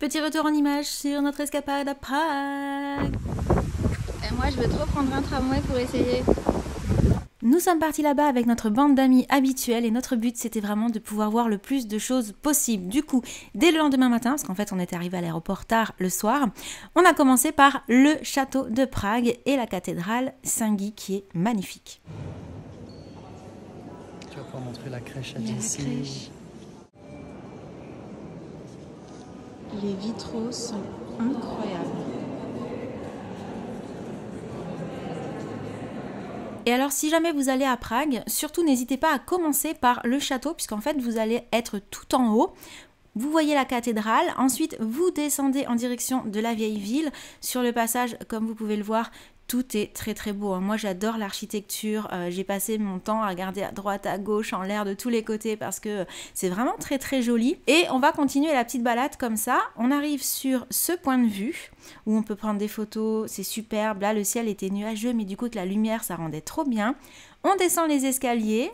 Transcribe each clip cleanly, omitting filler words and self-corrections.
Petit retour en image sur notre escapade à Prague. Et moi je veux trop prendre un tramway pour essayer. Nous sommes partis là-bas avec notre bande d'amis habituelle et notre but c'était vraiment de pouvoir voir le plus de choses possible. Du coup, dès le lendemain matin, parce qu'en fait on était arrivé à l'aéroport tard le soir, on a commencé par le château de Prague et la cathédrale Saint-Guy qui est magnifique. Tu vas pouvoir montrer la crèche à Il y a la Jessie. crèche. Les vitraux sont incroyables. Et alors si jamais vous allez à Prague, surtout n'hésitez pas à commencer par le château puisqu'en fait vous allez être tout en haut. Vous voyez la cathédrale, ensuite vous descendez en direction de la vieille ville. Sur le passage, comme vous pouvez le voir, tout est très très beau. Moi j'adore l'architecture, j'ai passé mon temps à regarder à droite, à gauche, en l'air de tous les côtés parce que c'est vraiment très très joli. Et on va continuer la petite balade comme ça. On arrive sur ce point de vue où on peut prendre des photos, c'est superbe. Là le ciel était nuageux mais du coup avec la lumière ça rendait trop bien. On descend les escaliers.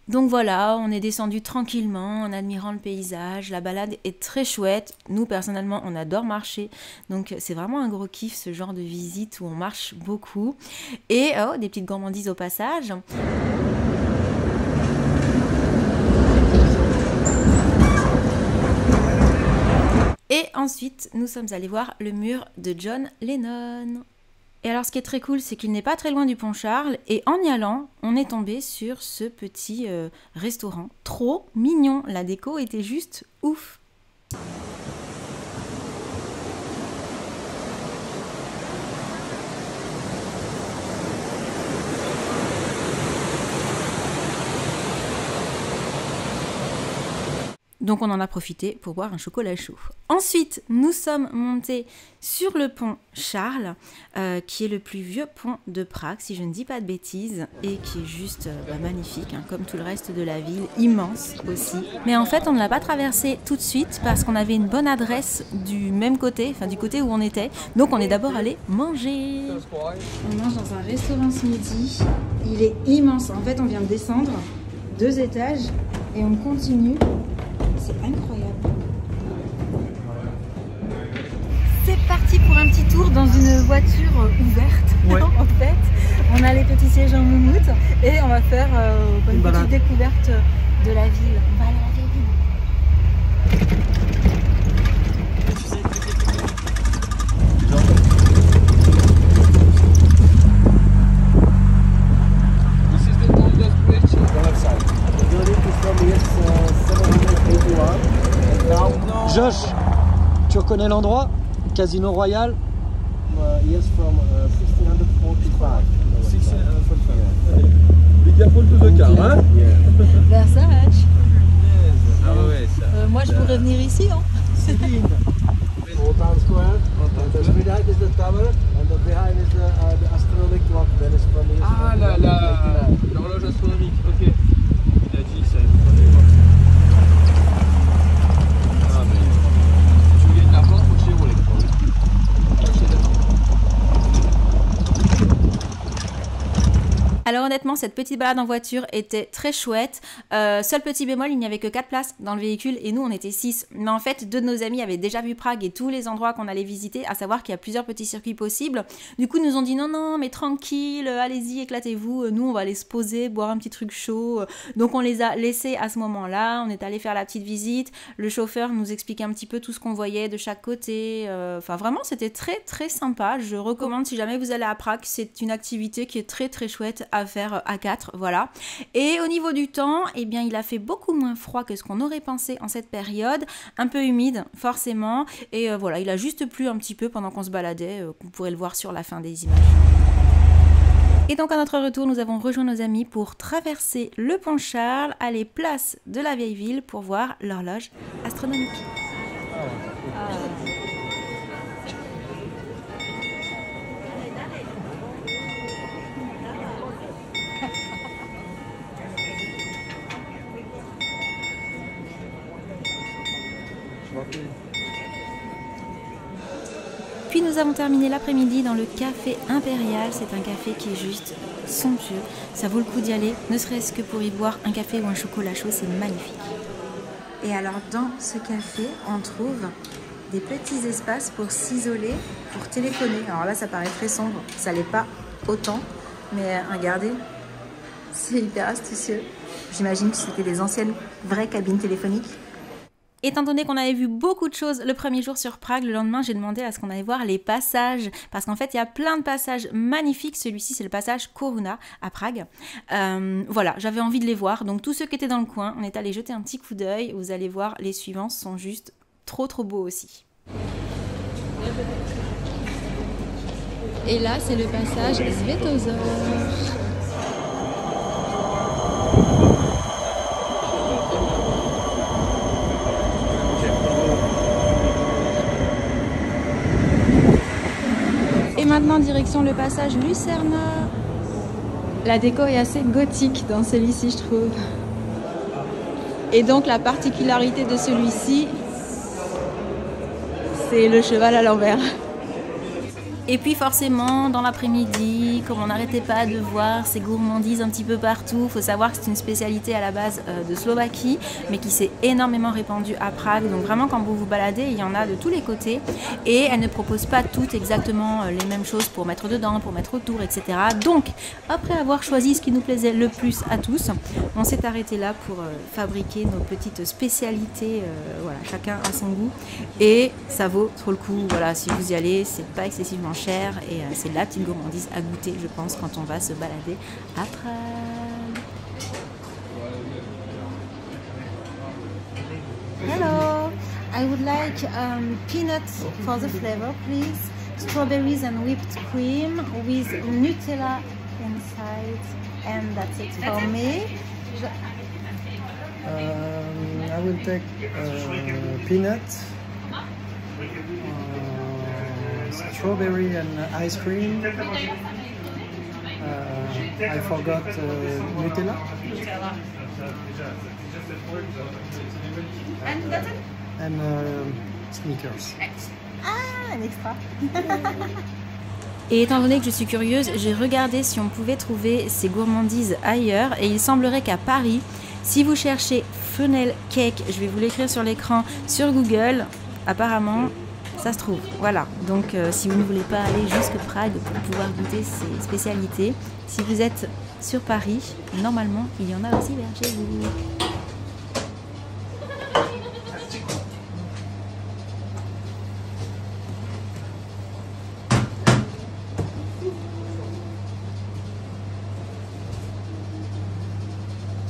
Donc voilà, on est descendu tranquillement en admirant le paysage, la balade est très chouette, nous personnellement on adore marcher, donc c'est vraiment un gros kiff ce genre de visite où on marche beaucoup. Et oh, des petites gourmandises au passage. Et ensuite nous sommes allés voir le mur de John Lennon. Et alors ce qui est très cool, c'est qu'il n'est pas très loin du pont Charles et en y allant, on est tombé sur ce petit restaurant. Trop mignon, la déco était juste ouf. Donc on en a profité pour boire un chocolat chaud. Ensuite, nous sommes montés sur le pont Charles, qui est le plus vieux pont de Prague, si je ne dis pas de bêtises, et qui est juste magnifique, hein, comme tout le reste de la ville, immense aussi. Mais en fait, on ne l'a pas traversé tout de suite parce qu'on avait une bonne adresse du même côté, enfin du côté où on était. Donc on est d'abord allé manger. On mange dans un restaurant ce midi. Il est immense. En fait, on vient de descendre 2 étages et on continue. C'est incroyable. C'est parti pour un petit tour dans une voiture ouverte. Ouais. En fait, on a les petits sièges en moumoute et on va faire une petite découverte de la ville. On va aller à la vieille ville. Josh, tu reconnais l'endroit? Casino Royal? Yes, from 1645. 1645. Be careful to the car, hein? Versace. Ah ouais, ça. Moi, je pourrais venir ici, hein. Old Town Square. And the street ahead is the tower, and the behind is the astronomic clock. That is from the Ah, l'horloge astronomique, ok. Il a dit ça, il faut aller voir. Ah, mais si tu gagnes de l'argent, faut chez Rolex. Alors honnêtement, cette petite balade en voiture était très chouette. Seul petit bémol, il n'y avait que 4 places dans le véhicule et nous on était 6. Mais en fait, 2 de nos amis avaient déjà vu Prague et tous les endroits qu'on allait visiter, à savoir qu'il y a plusieurs petits circuits possibles. Du coup, ils nous ont dit non, mais tranquille, allez-y, éclatez-vous. Nous, on va aller se poser, boire un petit truc chaud. Donc on les a laissés à ce moment-là. On est allé faire la petite visite. Le chauffeur nous expliquait un petit peu tout ce qu'on voyait de chaque côté. Enfin, vraiment, c'était très très sympa. Je recommande si jamais vous allez à Prague. C'est une activité qui est très très chouette à faire à 4, voilà. Et au niveau du temps, eh bien, il a fait beaucoup moins froid que ce qu'on aurait pensé en cette période, un peu humide, forcément, et voilà, il a juste plu un petit peu pendant qu'on se baladait, vous pourrez le voir sur la fin des images. Et donc à notre retour, nous avons rejoint nos amis pour traverser le pont Charles, aller place de la vieille ville pour voir l'horloge astronomique. Puis nous avons terminé l'après-midi dans le café Impérial. C'est un café qui est juste somptueux. Ça vaut le coup d'y aller, ne serait-ce que pour y boire un café ou un chocolat chaud, c'est magnifique. Et alors dans ce café, on trouve des petits espaces pour s'isoler, pour téléphoner. Alors là, ça paraît très sombre, ça l'est pas autant, mais regardez, c'est hyper astucieux. J'imagine que c'était des anciennes vraies cabines téléphoniques. Étant donné qu'on avait vu beaucoup de choses le premier jour sur Prague, le lendemain j'ai demandé à ce qu'on aille voir les passages, parce qu'en fait il y a plein de passages magnifiques. Celui-ci c'est le passage Koruna à Prague. Voilà, j'avais envie de les voir, donc tous ceux qui étaient dans le coin, on est allé jeter un petit coup d'œil. Vous allez voir, les suivants sont juste trop beaux aussi. Et là c'est le passage Svetozor. Et maintenant direction le passage Lucerna. La déco est assez gothique dans celui-ci, je trouve. Et donc la particularité de celui-ci, c'est le cheval à l'envers. Et puis forcément, dans l'après-midi, comme on n'arrêtait pas de voir ces gourmandises un petit peu partout, il faut savoir que c'est une spécialité à la base de Slovaquie, mais qui s'est énormément répandue à Prague. Donc vraiment, quand vous vous baladez, il y en a de tous les côtés. Et elles ne proposent pas toutes exactement les mêmes choses pour mettre dedans, pour mettre autour, etc. Donc, après avoir choisi ce qui nous plaisait le plus à tous, on s'est arrêté là pour fabriquer nos petites spécialités, voilà, chacun à son goût. Et ça vaut trop le coup, voilà, si vous y allez, c'est pas excessivement cher et c'est la petite gourmandise à goûter, je pense, quand on va se balader à Prague. Hello, I would like peanuts for the flavor, please. Strawberries and whipped cream with Nutella inside, and that's it for me. I will take peanut, strawberry and ice cream. I forgot Nutella. And that's it? And Snickers. Ah, un extra. Et étant donné que je suis curieuse, j'ai regardé si on pouvait trouver ces gourmandises ailleurs et il semblerait qu'à Paris, si vous cherchez funnel cake, je vais vous l'écrire sur l'écran sur Google, apparemment ça se trouve. Voilà, donc si vous ne voulez pas aller jusque Prague pour pouvoir goûter ces spécialités, si vous êtes sur Paris, normalement il y en a aussi vers chez vous.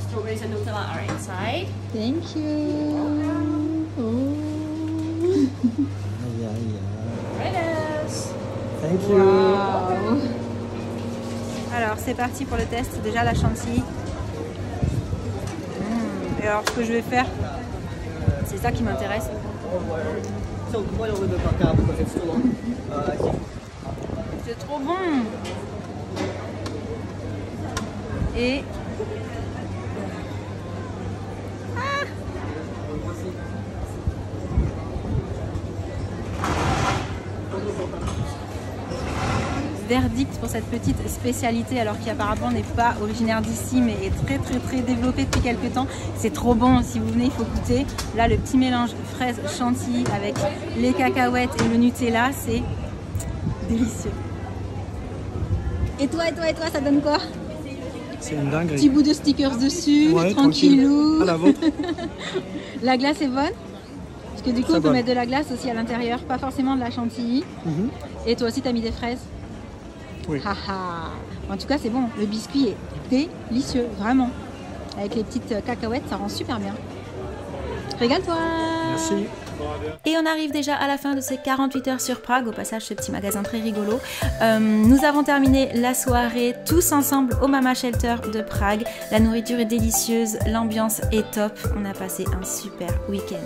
Strawberries and Nutella are inside. Thank you. Oh. Aïe, aïe, aïe. Readers. Thank you. Wow. Alors c'est parti pour le test, déjà la chantilly. Et alors ce que je vais faire, c'est ça qui m'intéresse. C'est trop bon. Et verdict pour cette petite spécialité, alors qui apparemment n'est pas originaire d'ici mais est très développée depuis quelques temps. C'est trop bon, si vous venez il faut goûter. Là le petit mélange fraise chantilly avec les cacahuètes et le Nutella, c'est délicieux. Et toi, ça donne quoi? C'est une dinguerie. Petit bout de stickers dessus, Ouais, tranquillou. À la vôtre. La glace est bonne? Parce que du coup Très on peut bonne. mettre de la glace aussi à l'intérieur, pas forcément de la chantilly. Et toi aussi t'as mis des fraises? Oui. Haha. En tout cas c'est bon, le biscuit est délicieux, vraiment. Avec les petites cacahuètes, ça rend super bien. Régale-toi. Merci. Et on arrive déjà à la fin de ces 48 heures sur Prague, au passage ce petit magasin très rigolo. Nous avons terminé la soirée tous ensemble au Mama Shelter de Prague. La nourriture est délicieuse, l'ambiance est top, on a passé un super week-end.